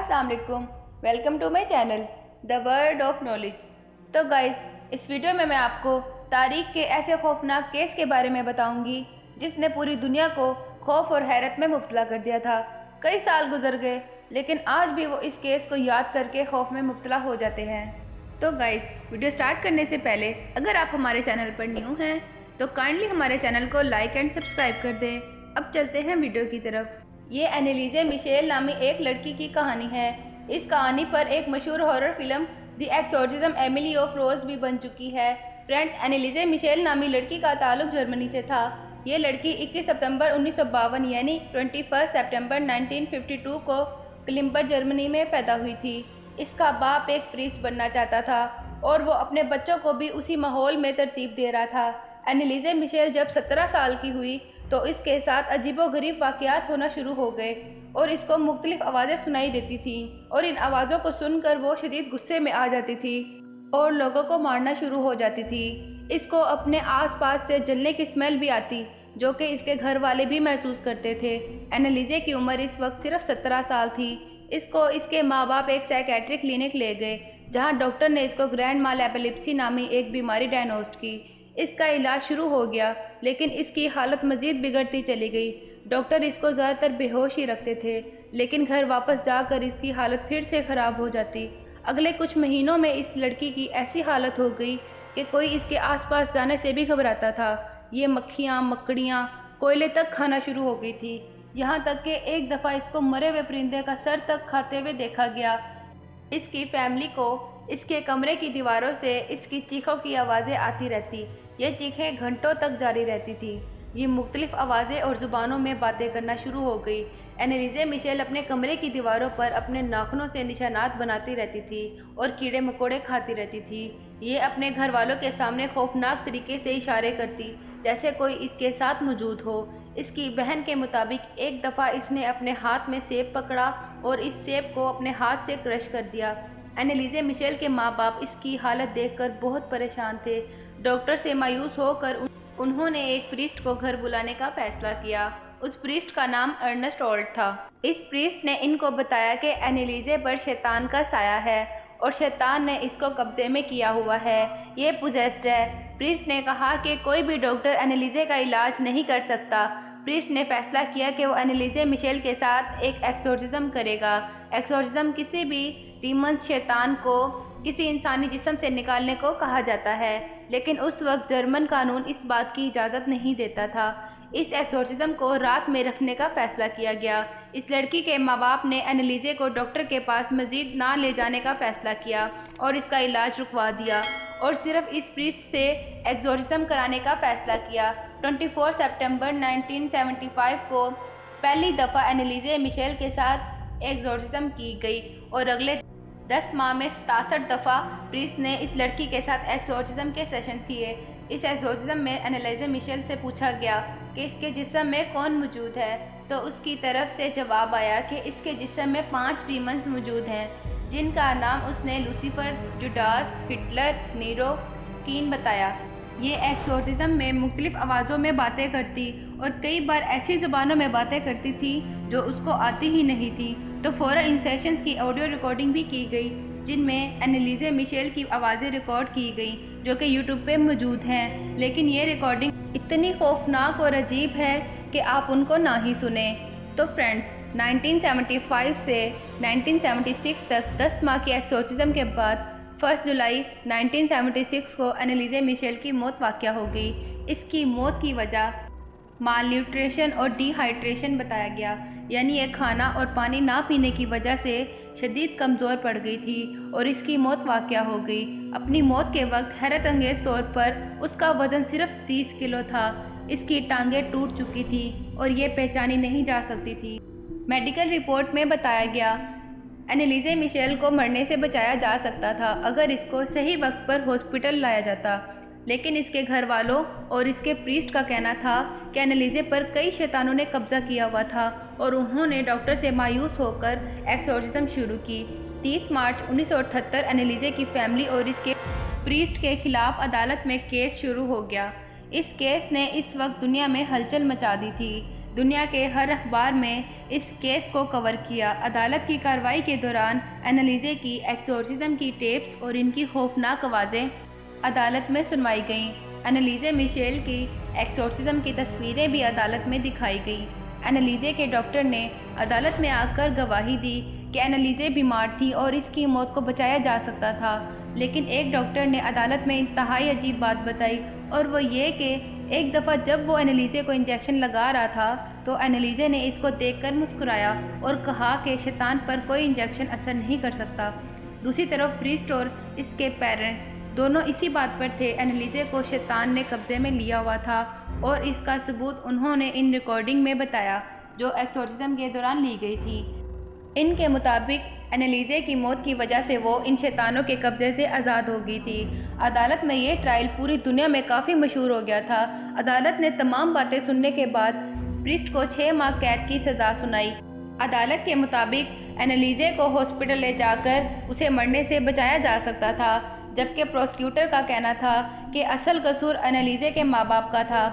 अस्सलाम वालेकुम, welcome to my channel the world of knowledge. तो गाइस, इस वीडियो में मैं आपको तारीख के ऐसे खौफनाक केस के बारे में बताऊंगी जिसने पूरी दुनिया को खौफ और हैरत में मुब्तला कर दिया था। कई साल गुजर गए लेकिन आज भी वो इस केस को याद करके खौफ में मुब्तला हो जाते हैं। तो गाइस, वीडियो स्टार्ट करने से पहले अगर आप हमारे चैनल पर न्यू हैं तो काइंडली हमारे चैनल को लाइक एंड सब्सक्राइब कर दें। अब चलते हैं वीडियो की तरफ। ये एनेलिजे मिशेल नामी एक लड़की की कहानी है। इस कहानी पर एक मशहूर horror film the exorcism Emily of रोज भी बन चुकी है। फ्रेंड्स, एनेलिजे मिशेल नामी लड़की का ताल्लुक जर्मनी से था। ये लड़की 21 सितंबर 1952 यानी 21 सितंबर 1952 को क्लिम्बर जर्मनी में पैदा हुई थी। इसका बाप एक प्रीस्ट बनना चाहता था और वो अपने बच्चों को भी उसी माहौल में तरतीब दे रहा था। एनेलिजे मिशेल जब 17 साल की हुई तो इसके साथ अजीबोगरीब वाक़यात होना शुरू हो गए और इसको मुख्तलिफ आवाज़ें सुनाई देती थीं और इन आवाज़ों को सुनकर वो शदीद गुस्से में आ जाती थी और लोगों को मारना शुरू हो जाती थी। इसको अपने आसपास से जलने की स्मेल भी आती जो कि इसके घर वाले भी महसूस करते थे। एनेलिजे की उम्र इस वक्त सिर्फ 17 साल थी। इसको इसके माँ बाप एक साइकेट्रिक क्लिनिक ले गए जहाँ डॉक्टर ने इसको ग्रैंड माल एपिलेप्सी नामी एक बीमारी डायग्नोस्ट की। इसका इलाज शुरू हो गया लेकिन इसकी हालत मज़ीद बिगड़ती चली गई। डॉक्टर इसको ज़्यादातर बेहोश ही रखते थे लेकिन घर वापस जाकर इसकी हालत फिर से ख़राब हो जाती। अगले कुछ महीनों में इस लड़की की ऐसी हालत हो गई कि कोई इसके आसपास जाने से भी घबराता था। ये मक्खियाँ मकड़ियाँ कोयले तक खाना शुरू हो गई थी। यहाँ तक कि एक दफ़ा इसको मरे हुए परिंदे का सर तक खाते हुए देखा गया। इसकी फैमिली को इसके कमरे की दीवारों से इसकी चीखों की आवाज़ें आती रहती। ये चीखें घंटों तक जारी रहती थी। ये मुख्तलिफ आवाज़ें और ज़ुबानों में बातें करना शुरू हो गई। एनेलिजे मिशेल अपने कमरे की दीवारों पर अपने नाखूनों से निशानात बनाती रहती थी और कीड़े मकोड़े खाती रहती थी। ये अपने घर वालों के सामने खौफनाक तरीके से इशारे करती जैसे कोई इसके साथ मौजूद हो। इसकी बहन के मुताबिक एक दफ़ा इसने अपने हाथ में सेब पकड़ा और इस सेब को अपने हाथ से क्रश कर दिया। एनेलिजे मिशेल के माँ बाप इसकी हालत देखकर बहुत परेशान थे। डॉक्टर से मायूस होकर उन्होंने एक प्रीस्ट को घर बुलाने का फैसला किया। उस प्रीस्ट का नाम अर्नेस्ट ऑल्ट था। इस प्रीस्ट ने इनको बताया कि एनेलिजे पर शैतान का साया है और शैतान ने इसको कब्जे में किया हुआ है। ये पोजेस्ड है। प्रीस्ट ने कहा कि कोई भी डॉक्टर एनेलिजे का इलाज नहीं कर सकता। प्रीस्ट ने फैसला किया कि वो एनेलिजे मिशेल के साथ एक एक्सोर्सिज्म करेगा। एक्सोर्सिज्म किसी भी डीमंस शैतान को किसी इंसानी जिस्म से निकालने को कहा जाता है लेकिन उस वक्त जर्मन कानून इस बात की इजाज़त नहीं देता था। इस एक्सोर्सिज्म को रात में रखने का फैसला किया गया। इस लड़की के माँ बाप ने एनेलिजे को डॉक्टर के पास मजीद ना ले जाने का फैसला किया और इसका इलाज रुकवा दिया और सिर्फ इस प्रीस्ट से एक्सोर्सिज्म कराने का फैसला किया। 24 सितंबर 1975 को पहली दफ़ा एनेलिजे मिशेल के साथ एक्सोर्सिज्म की गई और अगले 10 माह में 67 दफ़ा प्रीस्ट ने इस लड़की के साथ एक्सोर्सिज्म के सेशन किए। इस एक्सोर्सिज्म में एनेलिजे मिशेल से पूछा गया कि इसके जिस्म में कौन मौजूद है तो उसकी तरफ से जवाब आया कि इसके जिस्म में 5 डीमंस मौजूद हैं जिनका नाम उसने लूसीफर, जुडास, हिटलर, नीरो, कीन बताया। ये एक्सोर्सिज्म में मुख्तलिफ आवाज़ों में बातें करती और कई बार ऐसी ज़ुबानों में बातें करती थी जो उसको आती ही नहीं थी। तो फ़ौरन इन सेशंस की ऑडियो रिकॉर्डिंग भी की गई जिनमें एनेलिजे मिशेल की आवाज़ें रिकॉर्ड की गई जो कि यूट्यूब पे मौजूद हैं। लेकिन ये रिकॉर्डिंग इतनी खौफनाक और अजीब है कि आप उनको ना ही सुने। तो फ्रेंड्स, 1975 से 1976 तक 10 माह की एक्सोर्सिज्म के बाद 1 जुलाई 1976 को एनेलिजे मिशेल की मौत वाक़या हो गई। इसकी मौत की वजह माल न्यूट्रिशन और डिहाइड्रेशन बताया गया, यानी ये खाना और पानी ना पीने की वजह से शदीद कमज़ोर पड़ गई थी और इसकी मौत वाक़या हो गई। अपनी मौत के वक्त हैरत अंगेज़ तौर पर उसका वज़न सिर्फ 30 किलो था। इसकी टांगें टूट चुकी थी और ये पहचानी नहीं जा सकती थी। मेडिकल रिपोर्ट में बताया गया एनेलिजे मिशेल को मरने से बचाया जा सकता था अगर इसको सही वक्त पर हॉस्पिटल लाया जाता, लेकिन इसके घर वालों और इसके प्रीस्ट का कहना था कि एनेलिजे पर कई शैतानों ने कब्जा किया हुआ था और उन्होंने डॉक्टर से मायूस होकर एक्सोर्सिज्म शुरू की। 30 मार्च 1978 एनेलिजे की फैमिली और इसके प्रीस्ट के खिलाफ अदालत में केस शुरू हो गया। इस केस ने इस वक्त दुनिया में हलचल मचा दी थी। दुनिया के हर अखबार में इस केस को कवर किया। अदालत की कार्रवाई के दौरान एनालिजे की एक्सोर्सिज्म की टेप्स और इनकी खौफनाक आवाज़ें अदालत में सुनवाई गईं। एनालिजे मिशेल की एक्सोर्सिज्म की तस्वीरें भी अदालत में दिखाई गई। एनालिजे के डॉक्टर ने अदालत में आकर गवाही दी कि एनालिजे बीमार थी और इसकी मौत को बचाया जा सकता था। लेकिन एक डॉक्टर ने अदालत में इंतहाई अजीब बात बताई, और वो ये कि एक दफ़ा जब वो एनालिजे को इंजेक्शन लगा रहा था तो एनालिजे ने इसको देखकर मुस्कुराया और कहा कि शैतान पर कोई इंजेक्शन असर नहीं कर सकता। दूसरी तरफ प्रीस्ट और इसके पेरेंट्स दोनों इसी बात पर थे। एनालिजे को शैतान ने कब्जे में लिया हुआ था और इसका सबूत उन्होंने इन रिकॉर्डिंग में बताया जो एक्सोर्सिज्म के दौरान ली गई थी। इनके मुताबिक एनालिजे की मौत की वजह से वो इन शैतानों के कब्जे से आज़ाद हो गई थी। अदालत में ये ट्रायल पूरी दुनिया में काफ़ी मशहूर हो गया था। अदालत ने तमाम बातें सुनने के बाद प्रीस्ट को 6 माह कैद की सज़ा सुनाई। अदालत के मुताबिक एनालिजे को हॉस्पिटल ले जाकर उसे मरने से बचाया जा सकता था, जबकि प्रोसिक्यूटर का कहना था कि असल कसूर एनालिजे के माँ बाप का था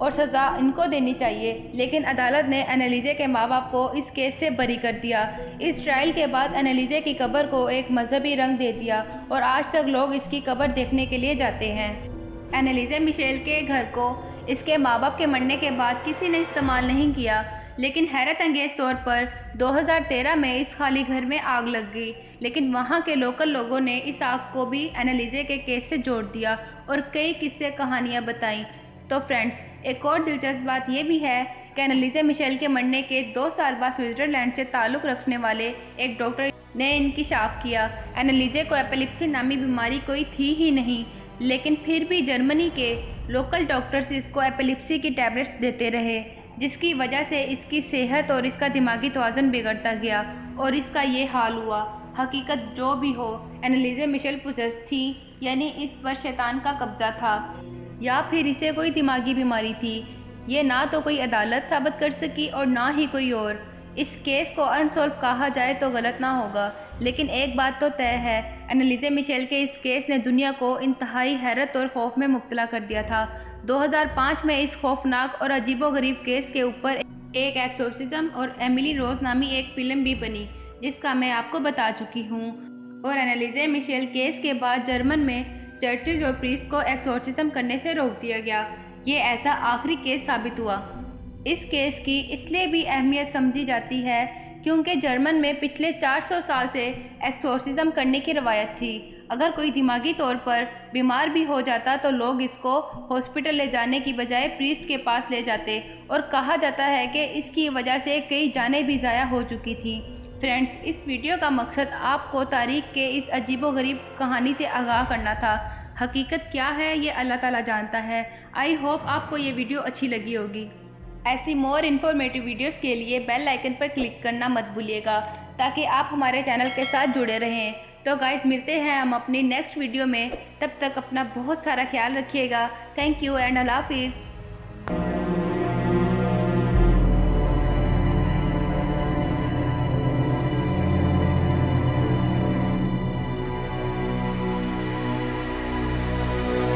और सज़ा इनको देनी चाहिए। लेकिन अदालत ने एनालिजे के माँ बाप को इस केस से बरी कर दिया। इस ट्रायल के बाद एनालिजे की कब्र को एक मजहबी रंग दे दिया और आज तक लोग इसकी कब्र देखने के लिए जाते हैं। एनालिजे मिशेल के घर को इसके माँ बाप के मरने के बाद किसी ने इस्तेमाल नहीं किया, लेकिन हैरत अंगेज़ तौर पर 2013 में इस खाली घर में आग लग गई। लेकिन वहाँ के लोकल लोगों ने इस आग को भी एनालिजे के केस से जोड़ दिया और कई किस्से कहानियाँ बताईं। तो फ्रेंड्स, एक और दिलचस्प बात यह भी है कि एनालिजे मिशेल के मरने के 2 साल बाद स्विट्ज़रलैंड से ताल्लुक़ रखने वाले एक डॉक्टर ने इंकिशाफ किया। एनालिजे को एपिलेप्सी नामी बीमारी कोई थी ही नहीं, लेकिन फिर भी जर्मनी के लोकल डॉक्टर्स इसको एपिलेप्सी की टैबलेट्स देते रहे, जिसकी वजह से इसकी सेहत और इसका दिमागी तवाज़ुन बिगड़ता गया और इसका ये हाल हुआ। हकीकत जो भी हो, एनालिजे मिशेल पुजेस थी, यानी इस पर शैतान का कब्जा था या फिर इसे कोई दिमागी बीमारी थी। ये ना तो कोई अदालत साबित कर सकी और ना ही कोई और। इस केस को अनसॉल्व कहा जाए तो गलत ना होगा, लेकिन एक बात तो तय है, एनालिजे मिशेल के इस केस ने दुनिया को इंतहाई हैरत और खौफ में मुब्तला कर दिया था। 2005 में इस खौफनाक और अजीबोगरीब केस के ऊपर एक एक्सोर्सिज्म और एमिली रोज नामी एक फिल्म भी बनी, जिसका मैं आपको बता चुकी हूँ। और एनालिजे मिशेल केस के बाद जर्मन में चर्चेज और प्रीस्ट को एक्सोर्सिज्म करने से रोक दिया गया। ये ऐसा आखिरी केस साबित हुआ। इस केस की इसलिए भी अहमियत समझी जाती है क्योंकि जर्मन में पिछले 400 साल से एक्सोर्सिज्म करने की रवायत थी। अगर कोई दिमागी तौर पर बीमार भी हो जाता तो लोग इसको हॉस्पिटल ले जाने की बजाय प्रीस्ट के पास ले जाते, और कहा जाता है कि इसकी वजह से कई जानें भी ज़ाया हो चुकी थी। फ्रेंड्स, इस वीडियो का मकसद आपको तारीख के इस अजीबोगरीब कहानी से आगाह करना था। हकीकत क्या है ये अल्लाह ताला जानता है। आई होप आपको ये वीडियो अच्छी लगी होगी। ऐसी मोर इन्फॉर्मेटिव वीडियोस के लिए बेल आइकन पर क्लिक करना मत भूलिएगा ताकि आप हमारे चैनल के साथ जुड़े रहें। तो गाइस, मिलते हैं हम अपनी नेक्स्ट वीडियो में। तब तक अपना बहुत सारा ख्याल रखिएगा। थैंक यू एंड अल्लाह हाफिज़।